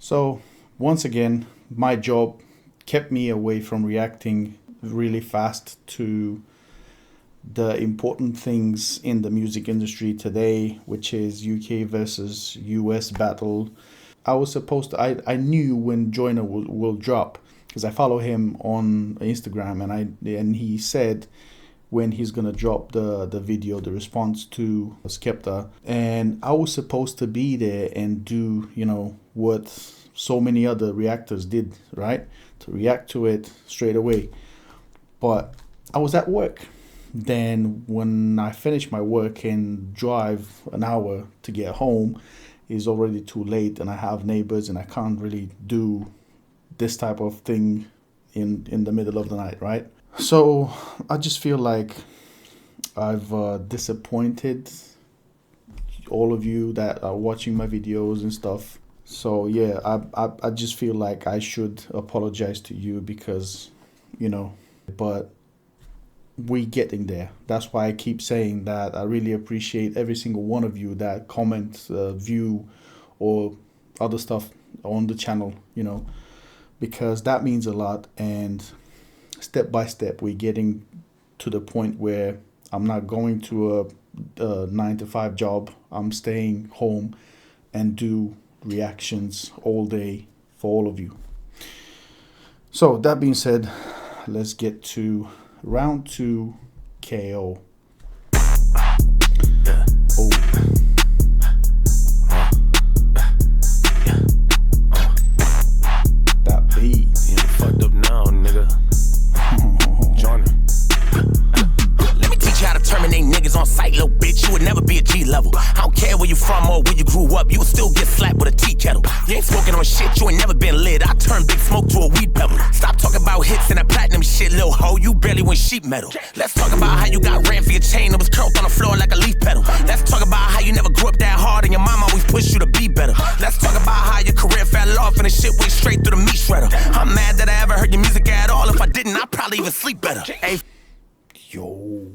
So once again, my job kept me away from reacting really fast to the important things in the music industry today, which is UK versus US battle. I was supposed to, I knew when Joyner will drop because I follow him on Instagram, and he said when he's gonna drop the video, the response to Skepta, and I was supposed to be there and do what so many other reactors did, right? To react to it straight away. But I was at work. Then when I finish my work and drive an hour to get home, it's already too late, and I have neighbors, and I can't really do this type of thing in the middle of the night, right? So I just feel like I've disappointed all of you that are watching my videos and stuff. So yeah, I just feel like I should apologize to you because, but we getting there. That's why I keep saying that I really appreciate every single one of you that comment, view, or other stuff on the channel, because that means a lot. And step by step, we're getting to the point where I'm not going to a 9 to 5 job. I'm staying home and do reactions all day for all of you. So that being said, let's get to round 2 KO. Oh. That beat. You fucked up now, nigga. Johnny. Let me teach you how to terminate niggas on sight, little bitch. You would never be a G level. I don't care where you from or where you grew up, you would still get slapped with a tea kettle. You ain't smoking on shit, you ain't never been lit. I turn big smoke to a weed pebble. Stop talking about hits and that platinum shit, little hoe. You barely win sheet metal. Let's talk about how you got ran for your chain that was curled on the floor like a leaf petal. Let's talk about how you never grew up that hard and your mom always pushed you to be better. Let's talk about how your career fell off and the shit went straight through the meat shredder. I'm mad that I ever heard your music at all. If I didn't, I'd probably even sleep better. Hey. Yo.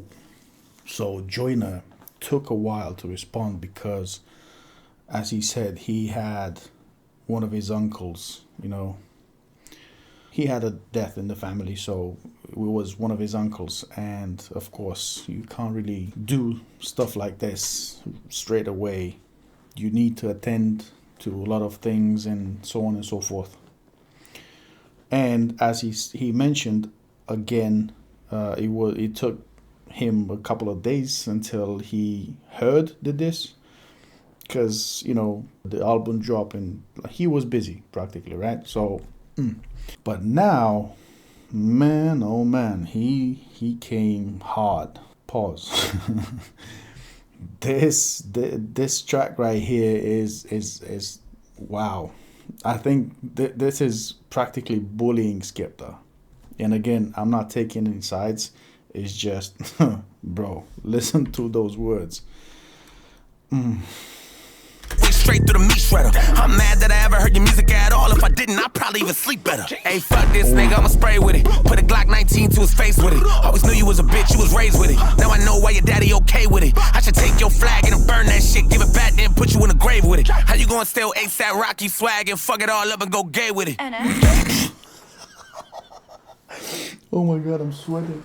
So Joyner took a while to respond because, as he said, he had one of his uncles, he had a death in the family, so it was one of his uncles. And of course, you can't really do stuff like this straight away. You need to attend to a lot of things and so on and so forth. And as he mentioned again, it took him a couple of days until he heard the diss, because the album dropped and he was busy practically, right? So but now, man, oh man, he came hard. Pause. This track right here is wow. I think this is practically bullying Skepta. And again, I'm not taking any sides. It's just, bro, listen to those words. Went straight through the meat shredder. I'm mad that I ever heard your music at all. If I didn't, I'd probably even sleep better. Hey, fuck this nigga, I'ma spray with it. Put a Glock 19 to his face with it. Always knew you was a bitch, you was raised with it. Now I know why your daddy okay with it. I should take your flag and burn that shit. Give it back, then put you in a grave with it. How you gonna steal ASAP Rocky swag and fuck it all up and go gay with it? Oh my God, I'm sweating.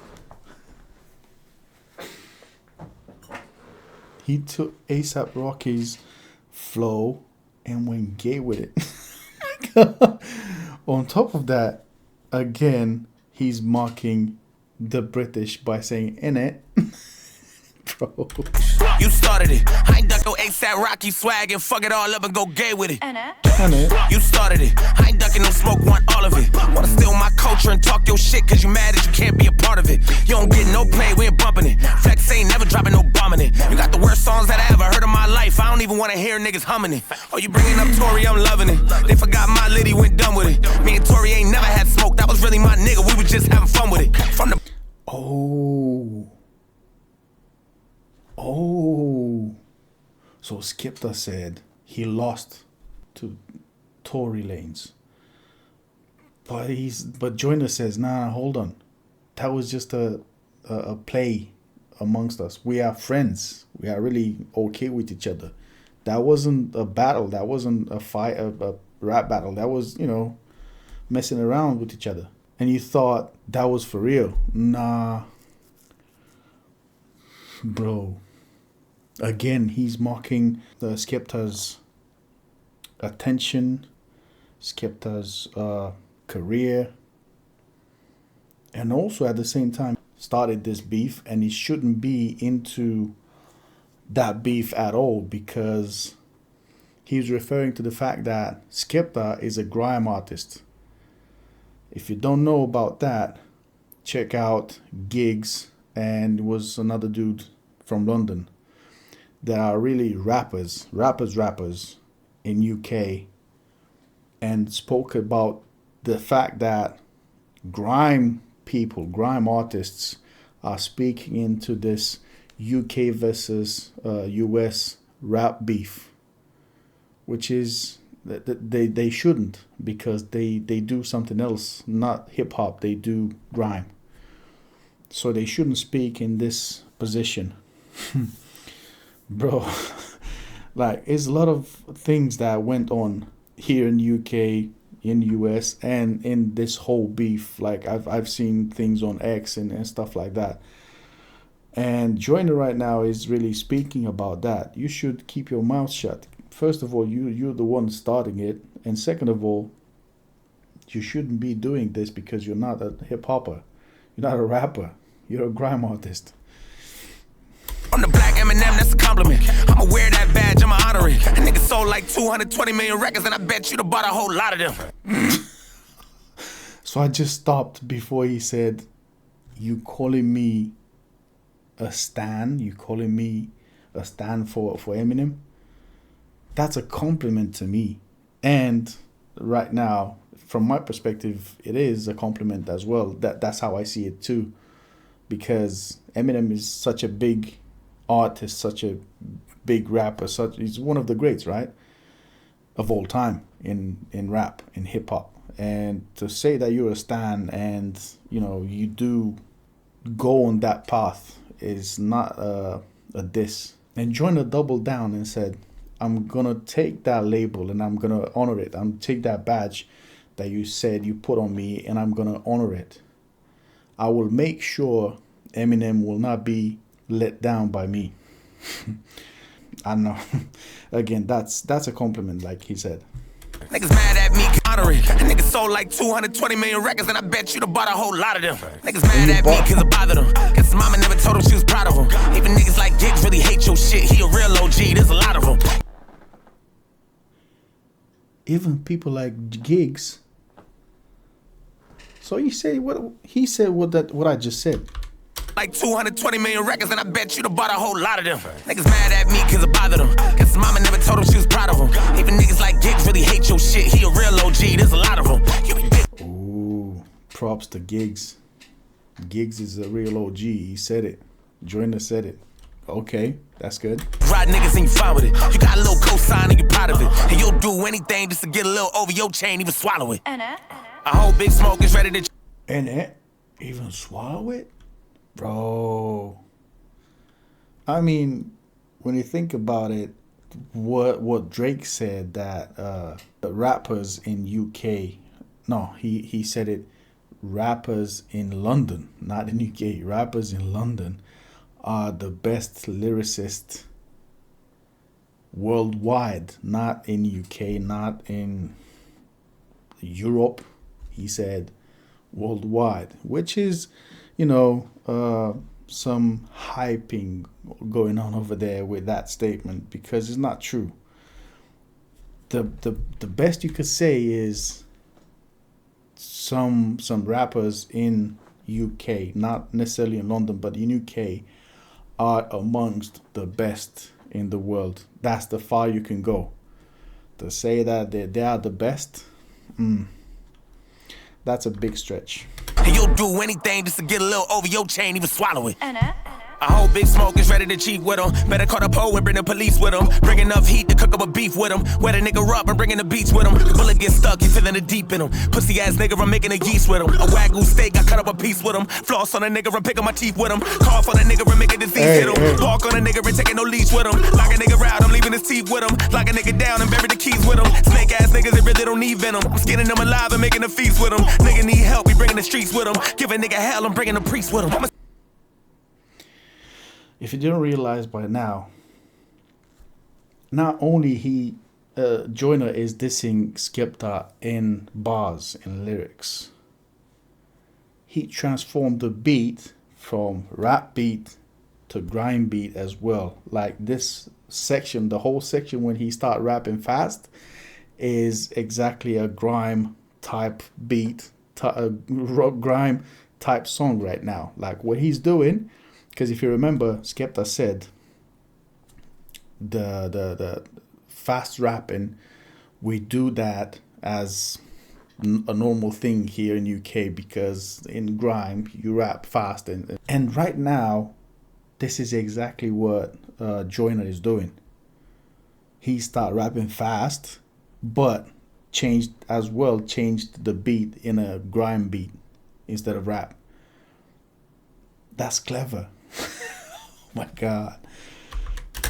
He took ASAP Rocky's flow and went gay with it. On top of that, again, he's mocking the British by saying "in it." Bro. You started it. I ain't duck no ASAP Rocky swag and fuck it all up and go gay with it. You started it. I ain't ducking no smoke, want all of it. Wanna steal my culture and talk your shit cause you mad that you can't be a part of it. You don't get no play, we ain't bumping it. Flex ain't never dropping no bombing it. You got the worst songs that I ever heard in my life. I don't even wanna hear niggas humming it. Oh, you bringing up Tory, I'm loving it. They forgot my Liddy went done with it. Me and Tory ain't never had smoke. That was really my nigga, we were just having fun with it. From the Oh, so Skepta said he lost to Tory Lanez, but Joyner says, nah, hold on, that was just a play amongst us. We are friends. We are really okay with each other. That wasn't a battle. That wasn't a fight. rap battle. That was, messing around with each other. And you thought that was for real. Nah. Bro. Again, he's mocking the Skepta's attention, Skepta's career, and also at the same time started this beef, and he shouldn't be into that beef at all, because he's referring to the fact that Skepta is a grime artist. If you don't know about that, check out Gigs, and it was another dude from London that are really rappers in UK, and spoke about the fact that grime artists are speaking into this UK versus US rap beef, which is they shouldn't, because they do something else, not hip hop. They do grime, so they shouldn't speak in this position. Bro, like, it's a lot of things that went on here in UK, in US, and in this whole beef. Like, I've seen things on X and stuff like that. And Joyner right now is really speaking about that. You should keep your mouth shut. First of all, you're the one starting it. And second of all, you shouldn't be doing this, because you're not a hip-hopper. You're not a rapper. You're a grime artist. I'm the black Eminem, that's a compliment. I'ma wear that badge, I'ma honor it. A nigga sold like 220 million records, and I bet you'd have bought a whole lot of them. So I just stopped before he said, you calling me a stan? You calling me a stan for Eminem? That's a compliment to me. And right now, from my perspective, it is a compliment as well. That's how I see it too. Because Eminem is such a big artist, such a big rapper, he's one of the greats, right, of all time in rap, in hip hop. And to say that you're a stan and you do go on that path is not a diss. And Joyner doubled down and said, I'm gonna take that label and I'm gonna honor it. I'm gonna take that badge that you said you put on me, and I'm gonna honor it. I will make sure Eminem will not be let down by me. I don't know. Again, that's a compliment, like he said. Niggas mad at me, honor it. A nigga sold like 220 million records, and I bet you'd have bought a whole lot of them. Niggas mad at me cause I bothered them. Guess mama never told him she was proud of him. Even niggas like Gigs really hate your shit. He a real OG, there's a lot of them. Even people like Gigs. So you say what he said? What I just said. Like 220 million records, and I bet you'd have bought a whole lot of them. Niggas mad at me cause I bothered them. Guess mama never told him she was proud of him. Even niggas like Gigs really hate your shit. He a real OG, there's a lot of them. Ooh, props to Gigs. Gigs is a real OG. He said it. Joyner said it. Okay, that's good. Ride niggas and you fine with it. You got a little cosign and you proud of it. And you'll do anything just to get a little over your chain, even swallow it. A whole big smoke is ready to... And it? Even swallow it? Bro. I mean, when you think about it, what Drake said, that the rappers in UK... No, he said it, rappers in London, not in UK. Rappers in London are the best lyricists worldwide, not in UK, not in Europe. He said worldwide, which is, some hyping going on over there with that statement, because it's not true. The best you could say is some rappers in UK, not necessarily in London, but in UK, are amongst the best in the world. That's the far you can go. To say that they are the best, that's a big stretch. And you'll do anything just to get a little over your chain, even swallow it. A whole big smoke is ready to cheat with him. Better call the pole and bring the police with him. Bring enough heat to cook up a beef with him. Wet a nigga up and bringing the beats with him. The bullet gets stuck, you feeling the deep in him. Pussy ass nigga, I'm making a yeast with him. A wagyu steak, I cut up a piece with him. Floss on a nigga, I'm picking my teeth with him. Cough on a nigga, and make a disease hit him. Bark on a nigga, and taking no leash with him. Lock a nigga out, I'm leaving his teeth with him. Lock a nigga down and bury the keys with him. Snake ass niggas, they really don't need venom. I'm skinning them alive and making a feast with him. Nigga need help, we bringing the streets with him. Give a nigga hell, I'm bringing the priest with him. If you didn't realize by now, not only Joyner is dissing Skepta in bars and lyrics, he transformed the beat from rap beat to grime beat as well. Like this section, the whole section when he start rapping fast is exactly a grime type beat, grime type song right now. Like what he's doing. Because if you remember, Skepta said the fast rapping, we do that as a normal thing here in UK because in grime you rap fast and right now this is exactly what Joyner is doing. He start rapping fast, but changed the beat in a grime beat instead of rap. That's clever. Oh my God.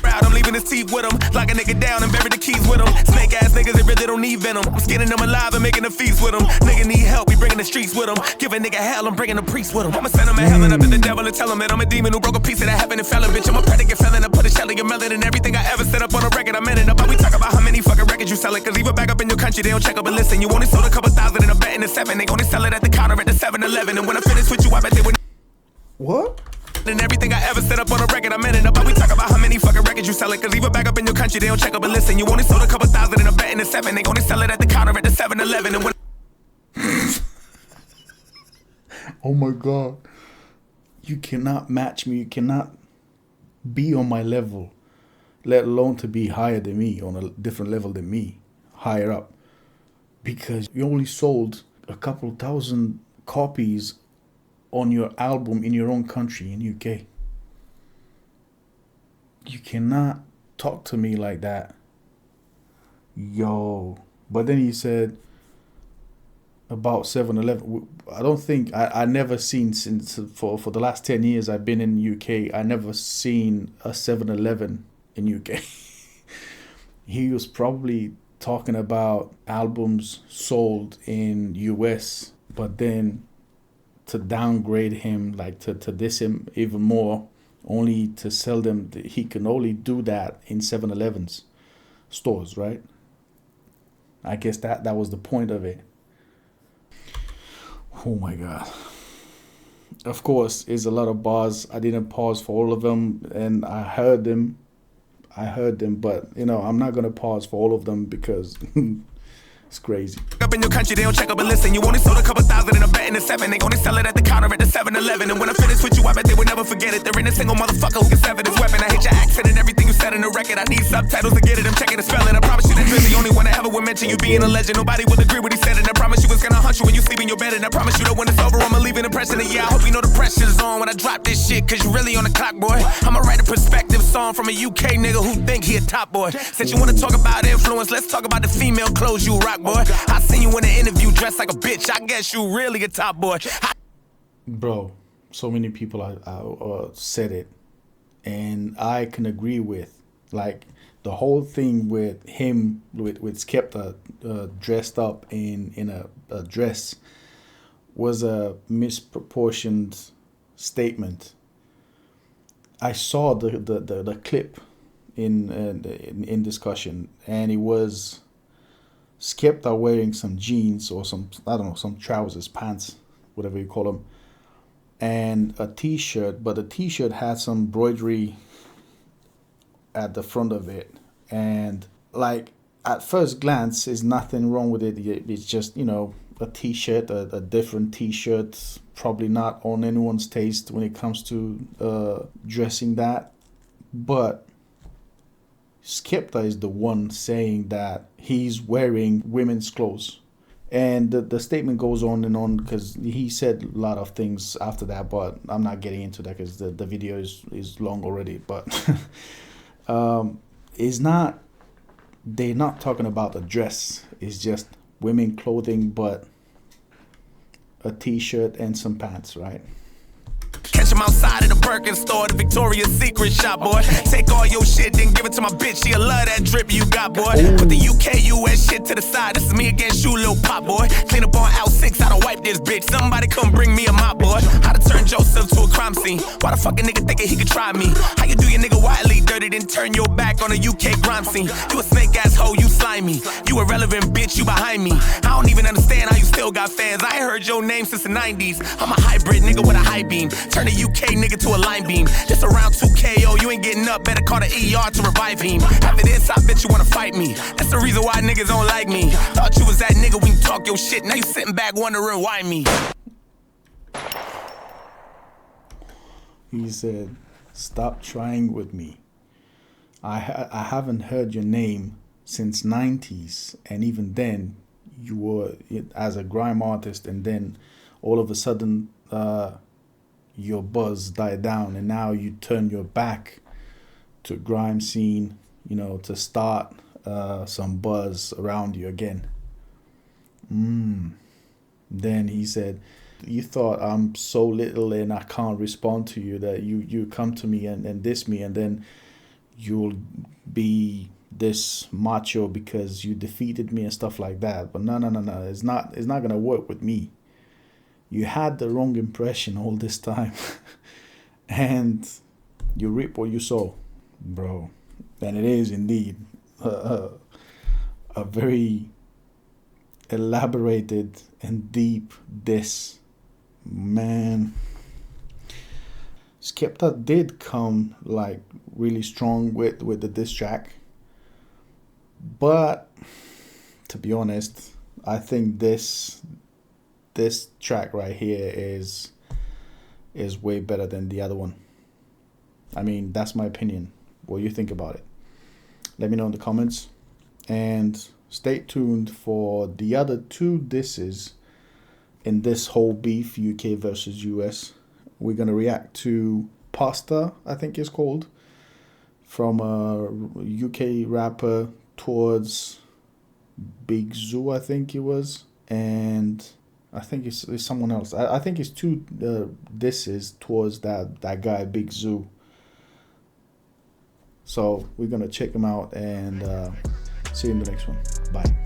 I'm leaving his teeth with him. Lock a nigga down and bury the keys with him. Snake ass niggas, they really don't need venom. I'm skinning them alive and making a feast with him. Nigga need help, we bringing the streets with him. Give a nigga hell, I'm bringing the priest with him. I'ma send him to hell and up to the devil and tell him that I'm a demon who broke a piece of that heaven and fell in, bitch. I'm a predicate felon, I put a shell in your melon and everything I ever set up on a record. I'm in it up, but we talk about how many fucking records you selling. Cause even back up in your country, they don't check up and listen. You only sold a couple thousand and a bet in the 7. They only sell it at the counter at the 7-Eleven. And when I finish with you, I bet they would. What? And everything I ever set up on a record, I'm in it up. But we talk about how many fucking records you selling. Cause even back up in your country, they don't check up and listen. You only sold a couple thousand and a bet in the 7. They only sell it at the counter at the 7-Eleven. And when oh my God. You cannot match me. You cannot be on my level, let alone to be higher than me, on a different level than me, higher up. Because you only sold a couple thousand copies on your album in your own country, in UK. You cannot talk to me like that. Yo. But then he said about 7-Eleven. I don't think, I never seen, since for the last 10 years I've been in UK, I never seen a 7-Eleven in UK. He was probably talking about albums sold in US, but then to downgrade him, like to diss him even more, only to sell them. He can only do that in 7-Eleven's stores, right? I guess that was the point of it. Oh my God. Of course, it's a lot of bars. I didn't pause for all of them, and I heard them, but I'm not gonna pause for all of them because it's crazy. Up in your country, they don't check up and listen. You only sold a couple thousand and a bet in the 7. They only sell it at the counter at the 7-Eleven. And when I finish with you, I bet they would never forget it. There ain't a single motherfucker who can sever this weapon. I hate your accent and everything you said in the record. I need subtitles to get it. I'm checking the spelling. I promise you that you're the only one that ever would mention you being a legend. Nobody will agree what he said. And I promise you it's gonna hunt you when you sleep in your bed. And I promise you that when it's over, I'ma leave an impression. And yeah, I hope you know the pressure's on when I drop this shit. Cause you really on the clock, boy. I'ma write a perspective song from a UK nigga who think he a top boy. Since you wanna talk about influence, let's talk about the female clothes you rock, boy. I seen you in an interview dressed like a bitch. I guess you really a top boy. Bro, so many people said it, and I can agree with, like, the whole thing with him, with Skepta dressed up in a dress was a misproportioned statement. I saw the clip in discussion, and it was Skepta wearing some jeans or some trousers, pants, whatever you call them, and a t-shirt, but the t-shirt had some embroidery at the front of it. And like at first glance, there's nothing wrong with it. It's just, a t-shirt, a different t-shirt, probably not on anyone's taste when it comes to dressing that. But Skepta is the one saying that he's wearing women's clothes, And the statement goes on and on because he said a lot of things after that, but I'm not getting into that because the video is long already. But it's not, they're not talking about the dress. It's just women clothing, but a t-shirt and some pants, right? Catch him outside of the Birkin store, the Victoria's Secret shop, boy. Take all your shit, then give it to my bitch. She'll love that drip you got, boy. Put the UK, US shit to the side. This is me against you, little pop, boy. Clean up on L6, I don't wipe this bitch. Somebody come bring me a mop, boy. How to turn Joseph to a crime scene. Why the fuck a nigga thinking he could try me? How you do your nigga wildly dirty, then turn your back on a UK crime scene? You a snake ass hoe, you slimy. You irrelevant bitch, you behind me. I don't even understand how you still got fans. I ain't heard your name since the 90s. I'm a hybrid nigga with a high beam. Turn a UK nigga to a line beam. This around 2KO, you ain't getting up. Better call the ER to revive him. After this, I bet you wanna fight me. That's the reason why niggas don't like me. Thought you was that nigga when you talk your shit. Now you sitting back wondering why me. He said, stop trying with me. I haven't heard your name since 90s. And even then, you were as a grime artist. And then all of a sudden, your buzz died down. And now you turn your back to grime scene, you know, to start some buzz around you again. Then he said, you thought I'm so little and I can't respond to you that you come to me and diss me, and then you'll be this macho because you defeated me and stuff like that. But no, it's not gonna work with me. You had the wrong impression all this time. And you reap what you sow, bro. And it is indeed a very elaborated and deep diss. Man, Skepta did come like really strong with the diss track, but to be honest, I think this track right here is way better than the other one. I mean, that's my opinion. What do you think about it? Let me know in the comments, and stay tuned for the other two disses in this whole beef, UK versus US. We're going to react to Pasta, I think it's called, from a UK rapper towards Big Zoo, I think it was. And I think it's someone else. I think it's two disses towards that guy, Big Zoo. So we're going to check them out and see you in the next one. Bye.